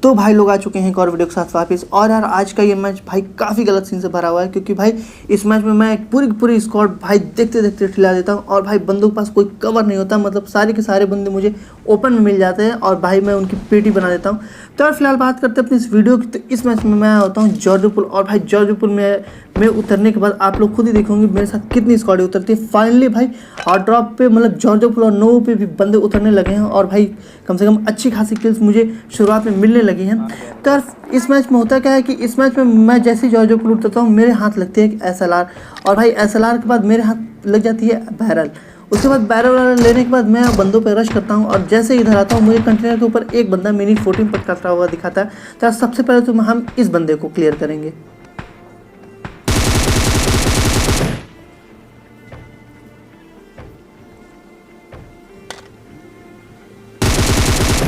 तो भाई लोग आ चुके हैं एक और वीडियो के साथ वापस। और यार आज का ये मैच भाई काफ़ी गलत सीन से भरा हुआ है, क्योंकि भाई इस मैच में मैं पूरी स्क्वाड भाई देखते देखते ठिला देता हूँ और भाई बंदों के पास कोई कवर नहीं होता। मतलब सारे के सारे बंदे मुझे ओपन में मिल जाते हैं और भाई मैं उनकी पेटी बना देता हूँ। तो यार फिलहाल बात करते हैं अपनी इस वीडियो की। तो इस मैच में मैं होता हूँ जॉर्ज पुल, और भाई जॉर्ज पुल में उतरने के बाद आप लोग खुद ही देखोगे मेरे साथ कितनी स्क्वाड उतरती है। फाइनली भाई हॉट ड्रॉप पे मतलब जॉर्ज पुल और नोवो पे भी बंदे उतरने लगे हैं और भाई कम से कम अच्छी खासी किल्स मुझे शुरुआत में मिलने लगी हैं। तो यार इस मैच में होता क्या है कि इस मैच में मैं जैसे ही जॉर्ज पुल उतरता हूँ मेरे हाथ लगती है एक SLR, और भाई SLR के बाद मेरे हाथ लग जाती है बैरल। उसके बाद बैरल लेने के बाद मैं बंदों पे रश करता हूँ और जैसे इधर आता हूँ मुझे कंटेनर के ऊपर एक बंदा मिनी 14 पर कतरा हुआ दिखाता है। तो सबसे पहले तो हम इस बंदे को क्लियर करेंगे।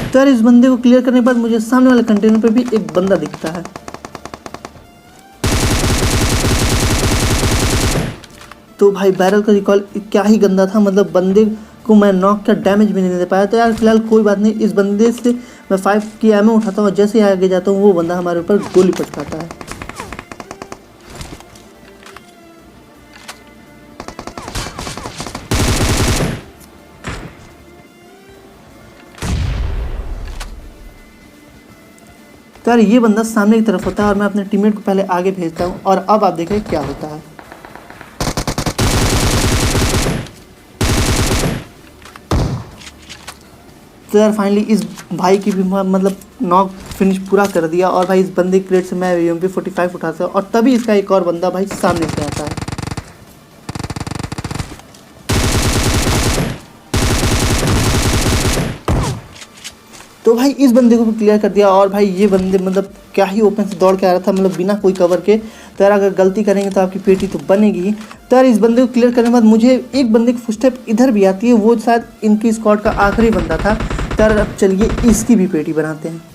तो यार इस बंदे को क्लियर करने के बाद मुझे सामने वाले कंटेनर पे भी एक बंदा दिखता है। तो भाई बैरल का रिकॉल क्या ही गंदा था, मतलब बंदे को मैं नॉक का डैमेज भी नहीं दे पाया। तो यार फिलहाल कोई बात नहीं, इस बंदे से मैं 5 की एमओ उठाता हूँ और जैसे ही आगे जाता हूँ वो बंदा हमारे ऊपर गोली पटकाता है। तो यार ये बंदा सामने की तरफ होता है और मैं अपने टीममेट को पहले आगे भेजता हूँ और अब आप देखें क्या होता है। तो यार फाइनली इस भाई की भी मतलब नॉक फिनिश पूरा कर दिया और भाई इस बंदे की क्रेट से मैं UMP45 उठाता हूँ और तभी इसका एक और बंदा भाई सामने से आता है। तो भाई इस बंदे को भी क्लियर कर दिया और भाई ये बंदे मतलब क्या ही ओपन से दौड़ के आ रहा था, मतलब बिना कोई कवर के। तो यार अगर गलती करेंगे तो आपकी पेटी तो बनेगी ही। तो यार इस बंदे को क्लियर करने के बाद मुझे एक बंदे की फुटस्टेप इधर भी आती है, वो शायद इनकी स्क्वाड का आखिरी बंदा था। तो यार अब चलिए इसकी भी पेटी बनाते हैं।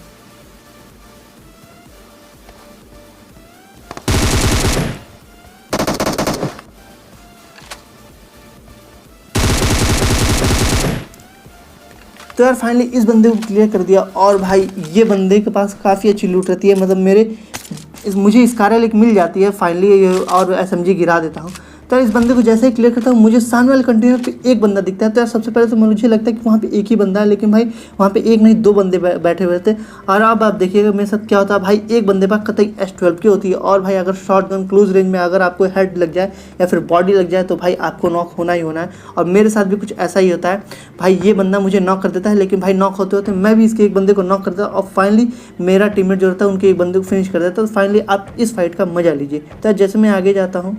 तो यार फाइनली इस बंदे को क्लियर कर दिया और भाई ये बंदे के पास काफ़ी अच्छी लूट रहती है, मतलब मुझे इस कार्यालय की मिल जाती है फाइनली और SMG गिरा देता हूँ। तो इस बंदे को जैसे ही क्लियर करता हूँ मुझे सामने वाले कंटेनर पे एक बंदा दिखता है। तो यार सबसे पहले तो मुझे लगता है कि वहाँ पे एक ही बंदा है, लेकिन भाई वहाँ पे एक नहीं 2 बंदे बैठे हुए थे। और अब आप देखिएगा मेरे साथ क्या होता है, भाई एक बंदे पर कतई S12 की होती है और भाई अगर शॉर्ट गन क्लोज रेंज में अगर आपको हेड लग जाए या फिर बॉडी लग जाए तो भाई आपको नॉक होना ही होना है। और मेरे साथ भी कुछ ऐसा ही होता है। भाई ये बंदा मुझे नॉक कर देता है, लेकिन भाई नॉक होते होते मैं भी इसके एक बंदे को नॉक करता हूँ और फाइनली मेरा टीममेट जो रहता है उनके एक बंदे को फिनिश कर देता है। तो फाइनली आप इस फाइट का मजा लीजिए। तो जैसे मैं आगे जाता हूँ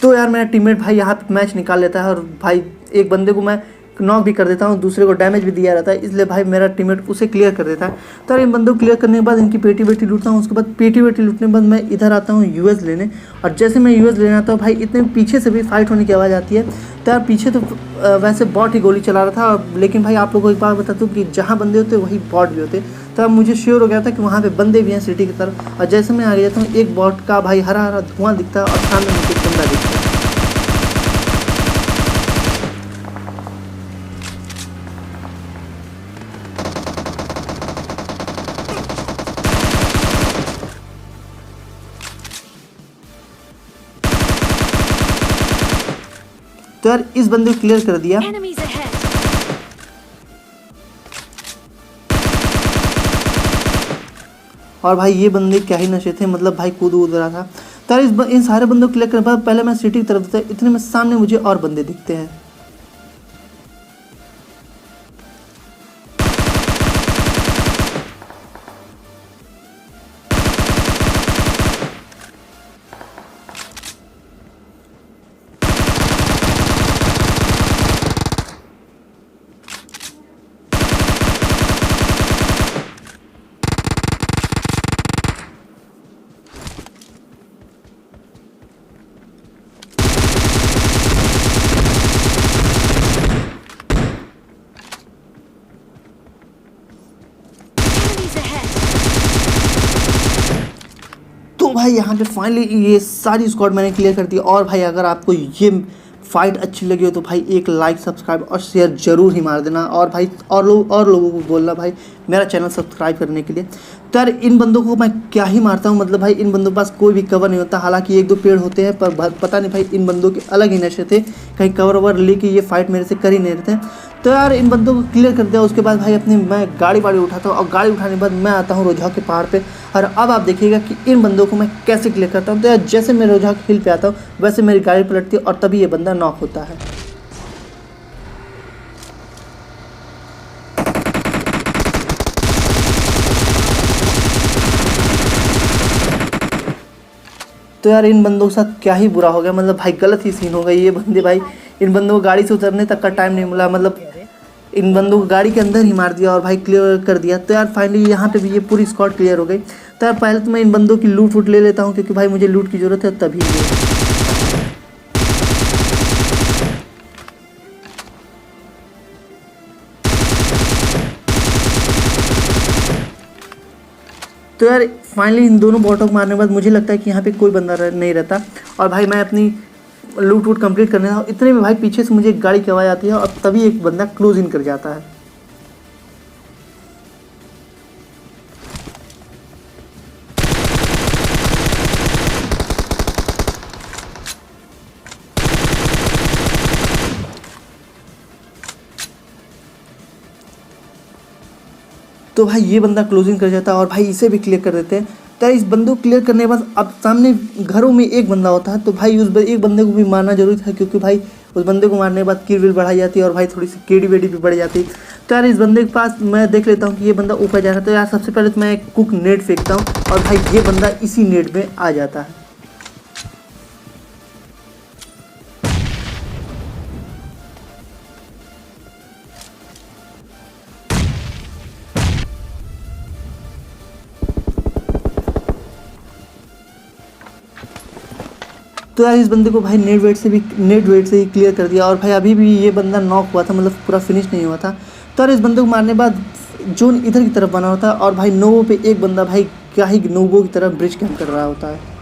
तो यार मेरा टीममेट भाई यहाँ पे मैच निकाल लेता है और भाई एक बंदे को मैं नॉक भी कर देता हूँ, दूसरे को डैमेज भी दिया रहता है, इसलिए भाई मेरा टीममेट उसे क्लियर कर देता है। तो यार इन बंदों को क्लियर करने के बाद इनकी पेटी वेटी लूटता हूँ। उसके बाद पेटी वेटी लूटने के बाद मैं इधर आता हूँ US लेने, और जैसे मैं US लेने आता हूँ भाई इतने पीछे से भी फाइट होने की आवाज़ आती है। तो यार पीछे तो वैसे बॉट ही गोली चला रहा था, लेकिन भाई आप लोगों को एक बात बता दूँ कि जहाँ बंदे होते वही बॉट भी होते। तो अब मुझे श्योर हो गया था कि वहाँ पे बंदे भी हैं सिटी की तरफ। और जैसे मैं आगे जाता हूँ एक बॉट का भाई हरा हरा धुआं दिखता है और सामने मुझे एक बंदा दिखता है। तो यार इस बंदे को क्लियर कर दिया और भाई ये बंदे क्या ही नशे थे, मतलब भाई कूद रहा था। तो यार इन सारे बंदों को क्लियर करने के बाद पहले मैं सिटी की तरफ था, इतने में सामने मुझे और बंदे दिखते हैं। तो भाई यहाँ पे फाइनली ये सारी स्क्वाड मैंने क्लियर कर दी। और भाई अगर आपको ये फाइट अच्छी लगी हो तो भाई एक लाइक, सब्सक्राइब और शेयर जरूर ही मार देना, और भाई और लोगों को बोलना भाई मेरा चैनल सब्सक्राइब करने के लिए। तो यार इन बंदों को मैं क्या ही मारता हूँ, मतलब भाई इन बंदों के पास कोई भी कवर नहीं होता, हालांकि एक दो पेड़ होते हैं पर पता नहीं भाई इन बंदों के अलग ही नशे थे, कहीं कवर ववर लेके ये फाइट मेरे से कर ही नहीं रहे थे। तो यार इन बंदों को क्लियर कर दिया, उसके बाद भाई अपनी मैं गाड़ी वाड़ी उठाता हूँ, और गाड़ी उठाने के बाद मैं आता हूँ रोजहा के पहाड़ पे। और अब आप देखिएगा कि इन बंदों को मैं कैसे क्लियर करता हूँ। तो यार जैसे मैं रोजहा के हिल पे आता हूँ वैसे मेरी गाड़ी पलटती है और तभी ये बंदा नॉक होता है। तो यार इन बंदों के साथ क्या ही बुरा हो गया, मतलब भाई गलत ही सीन हो गई। ये बंदे भाई इन बंदों को गाड़ी से उतरने तक का टाइम नहीं मिला, मतलब इन बंदों को गाड़ी के अंदर ही मार दिया और भाई क्लियर कर दिया। तो यार फाइनली यहाँ पे भी ये पूरी स्क्वाड क्लियर हो गई। तो यार पहले तो मैं इन बंदों की लूट वूट ले लेता हूँ, क्योंकि भाई मुझे लूट की ज़रूरत है तभी ये। तो यार फाइनली इन दोनों बॉटों को मारने के बाद मुझे लगता है कि यहाँ पे कोई बंदा नहीं रहता, और भाई मैं अपनी लूट वूट कंप्लीट करने था। इतने में भाई पीछे से मुझे एक गाड़ी की आवाज़ आती है और तभी एक बंदा क्लोज इन कर जाता है। तो भाई ये बंदा क्लोजिंग कर जाता है और भाई इसे भी क्लियर कर देते हैं। तो इस बंदे को क्लियर करने के बाद अब सामने घरों में एक बंदा होता है, तो भाई उस एक बंदे को भी मारना जरूरी था, क्योंकि भाई उस बंदे को मारने के बाद किल विल बढ़ाई जाती है और भाई थोड़ी सी केडी वेडी भी बढ़ जाती है। तो यार इस बंदे के पास मैं देख लेता हूँ कि ये बंदा ऊपर जा रहा है। तो यार सबसे पहले तो मैं एक कुक नेट फेंकता हूँ और भाई ये बंदा इसी नेट में आ जाता है। तो यार इस बंदे को भाई नेट वेट से ही क्लियर कर दिया, और भाई अभी भी ये बंदा नॉक हुआ था, मतलब पूरा फिनिश नहीं हुआ था। तो यार इस बंदे को मारने के बाद जोन इधर की तरफ बना होता है, और भाई नोवो पे एक बंदा भाई क्या ही नोवो की तरफ ब्रिज कैंप कर रहा होता है।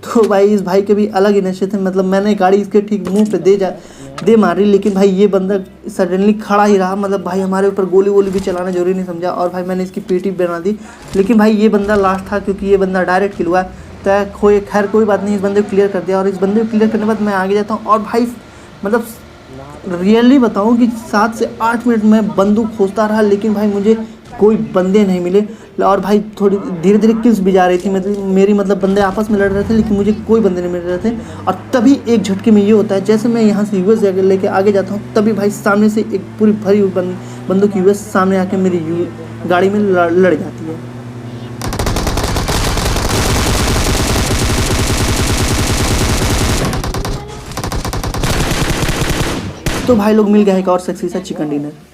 तो भाई इस भाई के भी अलग ही नशे थे, मतलब मैंने गाड़ी इसके ठीक मुंह पे दे मारी, लेकिन भाई ये बंदा सडनली खड़ा ही रहा, मतलब भाई हमारे ऊपर गोली वोली भी चलाना जरूरी नहीं समझा, और भाई मैंने इसकी पीटी बना दी। लेकिन भाई ये बंदा लास्ट था, क्योंकि ये बंदा डायरेक्ट किल हुआ। तो खैर कोई बात नहीं, इस बंदे को क्लियर कर दिया, और इस बंदे को क्लियर करने के बाद मैं आगे जाता हूँ। और भाई मतलब रियली बताऊँ कि 7 से 8 मिनट में बंदूक खोजता रहा, लेकिन भाई मुझे कोई बंदे नहीं मिले, और भाई थोड़ी धीरे धीरे किल्स भी जा रही थी, मतलब मेरी मतलब बंदे आपस में लड़ रहे थे, लेकिन मुझे कोई बंदे नहीं मिल रहे थे। और तभी एक झटके में ये होता है, जैसे मैं यहाँ से यूएस लेके आगे जाता हूँ, तभी भाई सामने से एक पूरी भरी हुई बंदूक की यूएस सामने आके मेरी गाड़ी में लड़ जाती है। तो भाई लोग मिल गया एक और सेक्सी सा चिकन डिनर।